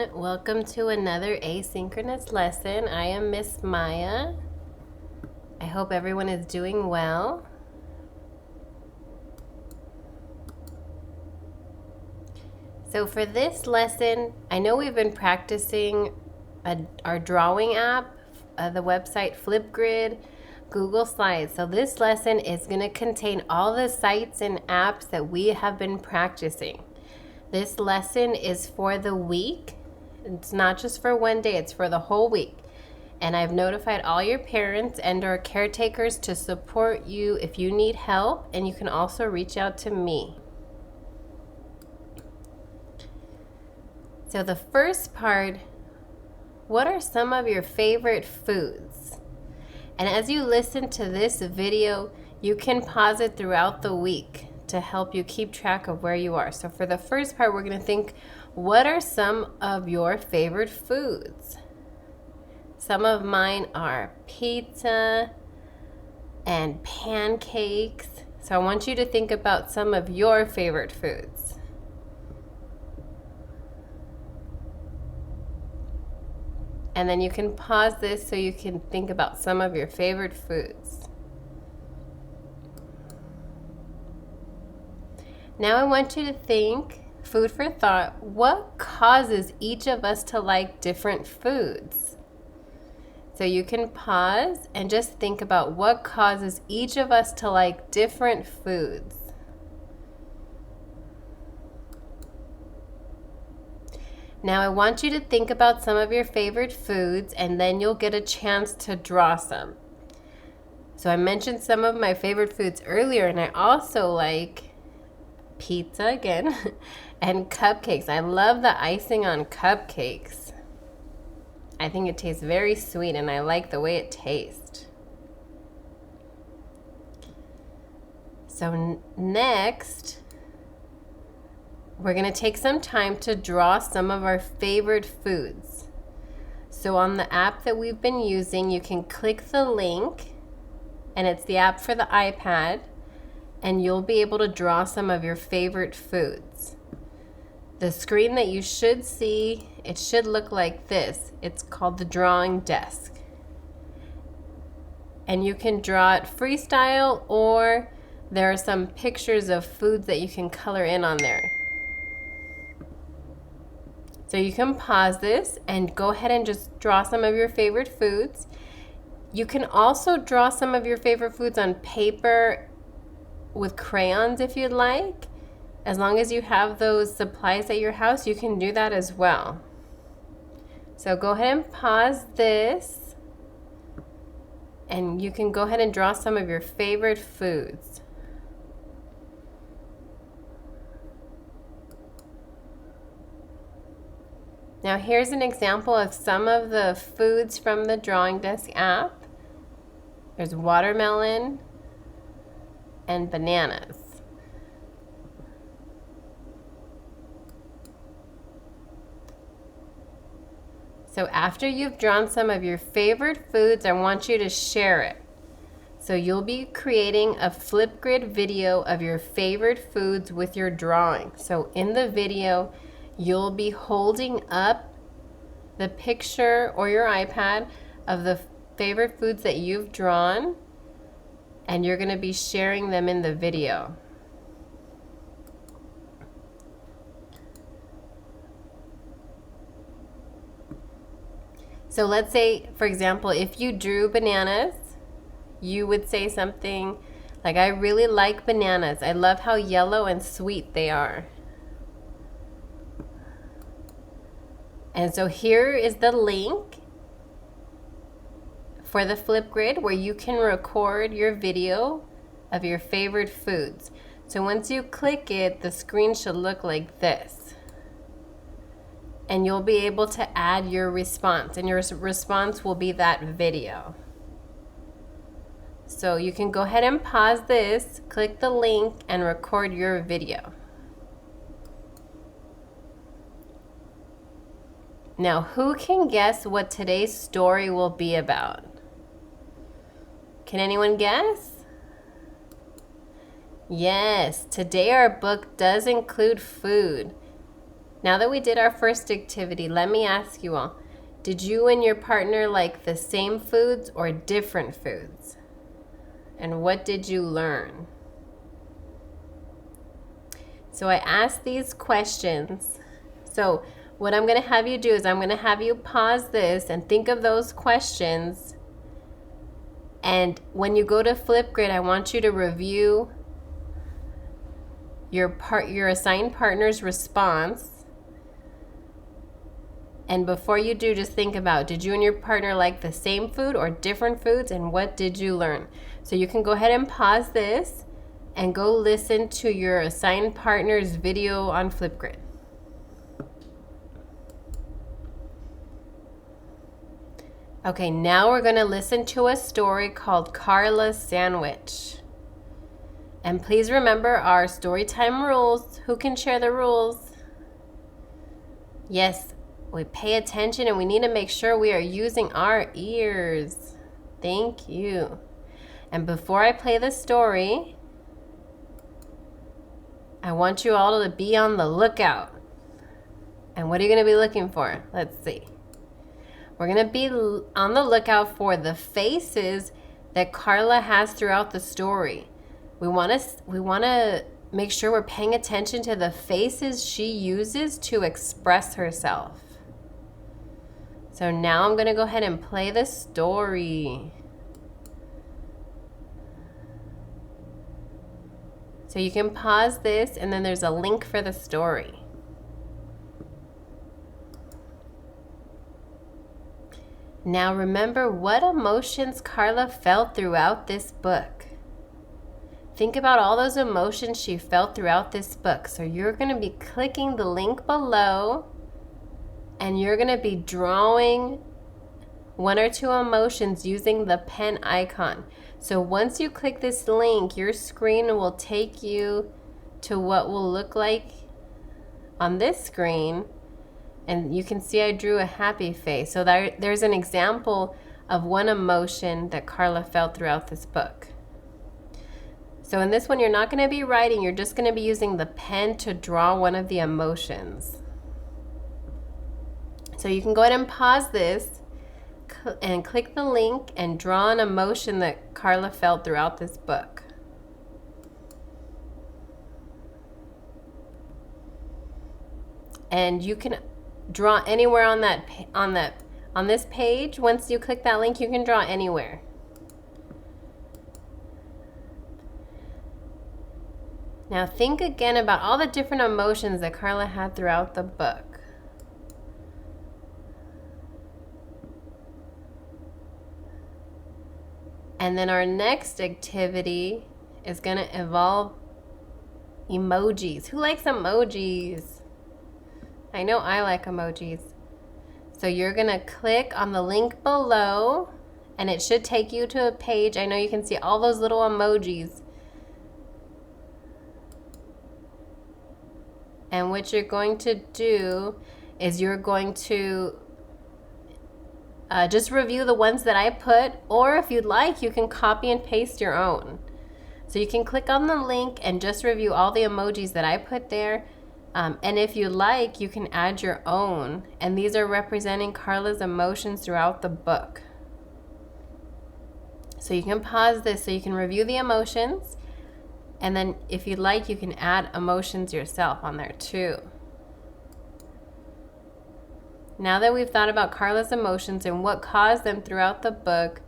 everyone. Welcome to another asynchronous lesson. I am Miss Maya. I hope everyone is doing well. So for this lesson, I know we've been practicing our drawing app, the website Flipgrid, Google Slides. So this lesson is going to contain all the sites and apps that we have been practicing. This lesson is for the week. It's not just for one day, it's for the whole week. And I've notified all your parents and or caretakers to support you if you need help, and you can also reach out to me. So the first part, what are some of your favorite foods? And as you listen to this video, you can pause it throughout the week to help you keep track of where you are. So for the first part, we're going to think, what are some of your favorite foods? Some of mine are pizza and pancakes. So I want you to think about some of your favorite foods. And then you can pause this so you can think about some of your favorite foods. Now I want you to think, food for thought, what causes each of us to like different foods? So you can pause and just think about what causes each of us to like different foods. Now I want you to think about some of your favorite foods, and then you'll get a chance to draw some. So I mentioned some of my favorite foods earlier, and I also like pizza again and cupcakes. I love the icing on cupcakes. I think it tastes very sweet and I like the way it tastes. So next, we're going to take some time to draw some of our favorite foods. So on the app that we've been using, you can click the link, and it's the app for the iPad, and you'll be able to draw some of your favorite foods. The screen that you should see, it should look like this. It's called the drawing desk. And you can draw it freestyle, or there are some pictures of foods that you can color in on there. So you can pause this and go ahead and just draw some of your favorite foods. You can also draw some of your favorite foods on paper with crayons if you'd like. As long as you have those supplies at your house, you can do that as well. So go ahead and pause this, and you can go ahead and draw some of your favorite foods. Now here's an example of some of the foods from the Drawing Desk app. There's watermelon and bananas. So after you've drawn some of your favorite foods, I want you to share it. So you'll be creating a Flipgrid video of your favorite foods with your drawing. So in the video, you'll be holding up the picture or your iPad of the favorite foods that you've drawn, and you're going to be sharing them in the video. So let's say, for example, if you drew bananas, you would say something like, I really like bananas. I love how yellow and sweet they are. And so here is the link for the Flipgrid where you can record your video of your favorite foods. So once you click it, the screen should look like this. And you'll be able to add your response, and your response will be that video. So you can go ahead and pause this, click the link, and record your video. Now, who can guess what today's story will be about? Can anyone guess? Yes, today our book does include food. Now that we did our first activity, let me ask you all, did you and your partner like the same foods or different foods? And what did you learn? So I asked these questions. So what I'm going to have you do is I'm going to have you pause this and think of those questions. And when you go to Flipgrid, I want you to review your assigned partner's response. And before you do, just think about, did you and your partner like the same food or different foods, and what did you learn? So you can go ahead and pause this and go listen to your assigned partner's video on Flipgrid. Okay, now we're going to listen to a story called Carla's Sandwich. And please remember our story time rules. Who can share the rules? Yes, we pay attention and we need to make sure we are using our ears. Thank you. And before I play the story, I want you all to be on the lookout. And what are you going to be looking for? Let's see. We're going to be on the lookout for the faces that Carla has throughout the story. We want to make sure we're paying attention to the faces she uses to express herself. So now I'm going to go ahead and play the story. So you can pause this, and then there's a link for the story. Now remember what emotions Carla felt throughout this book. Think about all those emotions she felt throughout this book. So you're going to be clicking the link below, and you're going to be drawing one or two emotions using the pen icon. So once you click this link, your screen will take you to what will look like on this screen. And you can see I drew a happy face. So there's an example of one emotion that Carla felt throughout this book. So in this one, you're not going to be writing. You're just going to be using the pen to draw one of the emotions. So you can go ahead and pause this and click the link and draw an emotion that Carla felt throughout this book. And you can draw anywhere on this page. Once you click that link, you can draw anywhere. Now think again about all the different emotions that Carla had throughout the book. And then our next activity is going to involve emojis. Who likes emojis? I know I like emojis. So you're going to click on the link below, and it should take you to a page. I know you can see all those little emojis. And what you're going to do is you're going to just review the ones that I put, or if you'd like, you can copy and paste your own. So you can click on the link and just review all the emojis that I put there. And if you like, you can add your own. And these are representing Carla's emotions throughout the book. So you can pause this so you can review the emotions. And then if you'd like, you can add emotions yourself on there too. Now that we've thought about Carla's emotions and what caused them throughout the book,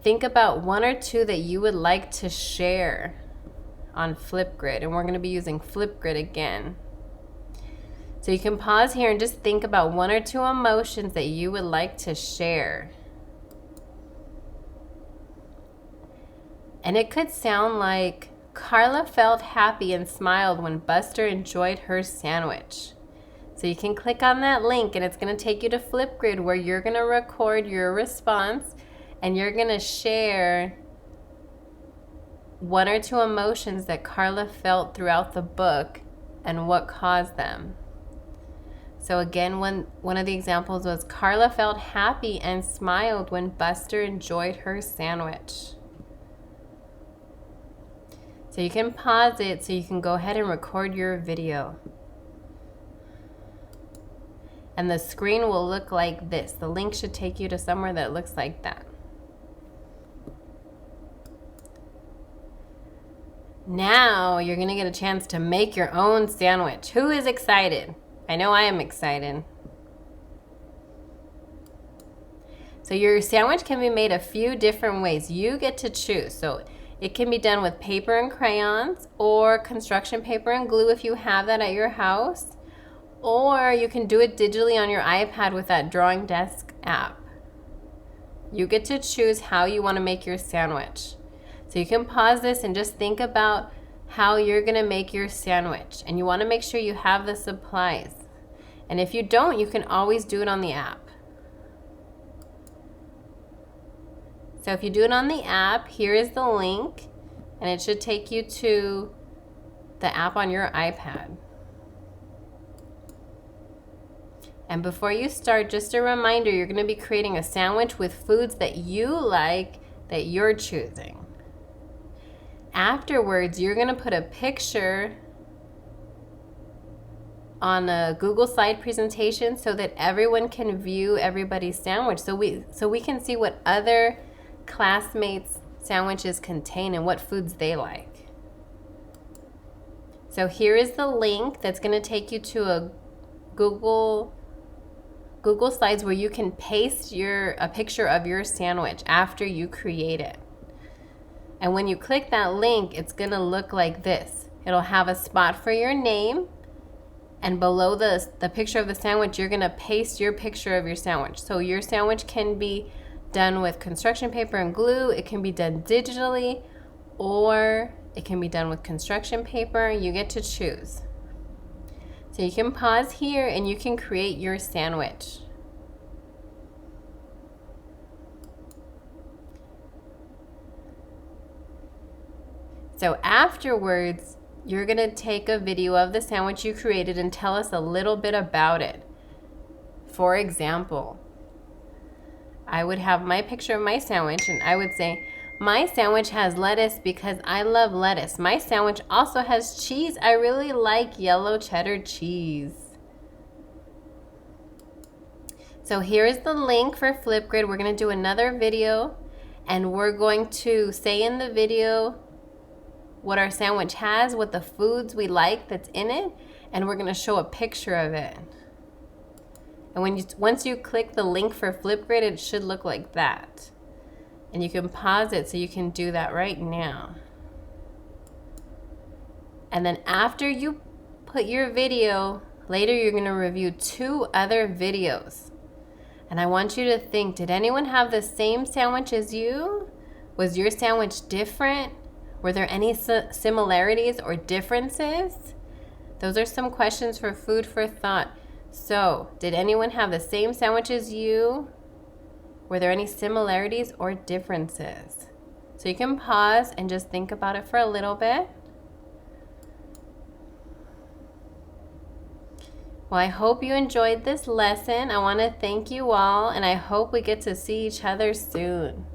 think about one or two that you would like to share on Flipgrid. And we're going to be using Flipgrid again. So you can pause here and just think about one or two emotions that you would like to share. And it could sound like Carla felt happy and smiled when Buster enjoyed her sandwich. So you can click on that link and it's going to take you to Flipgrid where you're going to record your response and you're going to share one or two emotions that Carla felt throughout the book and what caused them. So again, one of the examples was Carla felt happy and smiled when Buster enjoyed her sandwich. So you can pause it so you can go ahead and record your video. And the screen will look like this. The link should take you to somewhere that looks like that. Now you're gonna get a chance to make your own sandwich. Who is excited? I know I am excited. So your sandwich can be made a few different ways. You get to choose. So it can be done with paper and crayons or construction paper and glue if you have that at your house. Or you can do it digitally on your iPad with that Drawing Desk app. You get to choose how you want to make your sandwich. So you can pause this and just think about how you're going to make your sandwich. And you want to make sure you have the supplies. And if you don't, you can always do it on the app. So if you do it on the app, here is the link. And it should take you to the app on your iPad. And before you start, just a reminder, you're going to be creating a sandwich with foods that you like, that you're choosing. Afterwards, you're going to put a picture on a Google slide presentation so that everyone can view everybody's sandwich. So we can see what other classmates' sandwiches contain and what foods they like. So here is the link that's going to take you to a Google Slides where you can paste a picture of your sandwich after you create it. And when you click that link, it's going to look like this. It'll have a spot for your name, and below the picture of the sandwich, you're going to paste your picture of your sandwich. So your sandwich can be done with construction paper and glue. It can be done digitally, or it can be done with construction paper. You get to choose. So you can pause here and you can create your sandwich. So afterwards, you're going to take a video of the sandwich you created and tell us a little bit about it. For example, I would have my picture of my sandwich and I would say, my sandwich has lettuce because I love lettuce. My sandwich also has cheese. I really like yellow cheddar cheese. So here is the link for Flipgrid. We're going to do another video and we're going to say in the video what our sandwich has, what the foods we like that's in it, and we're going to show a picture of it. And once you click the link for Flipgrid, it should look like that. And you can pause it so you can do that right now. And then after you put your video, later you're going to review 2 other videos. And I want you to think, did anyone have the same sandwich as you? Was your sandwich different? Were there any similarities or differences? Those are some questions for food for thought. So, did anyone have the same sandwich as you? Were there any similarities or differences? So you can pause and just think about it for a little bit. Well, I hope you enjoyed this lesson. I want to thank you all, and I hope we get to see each other soon.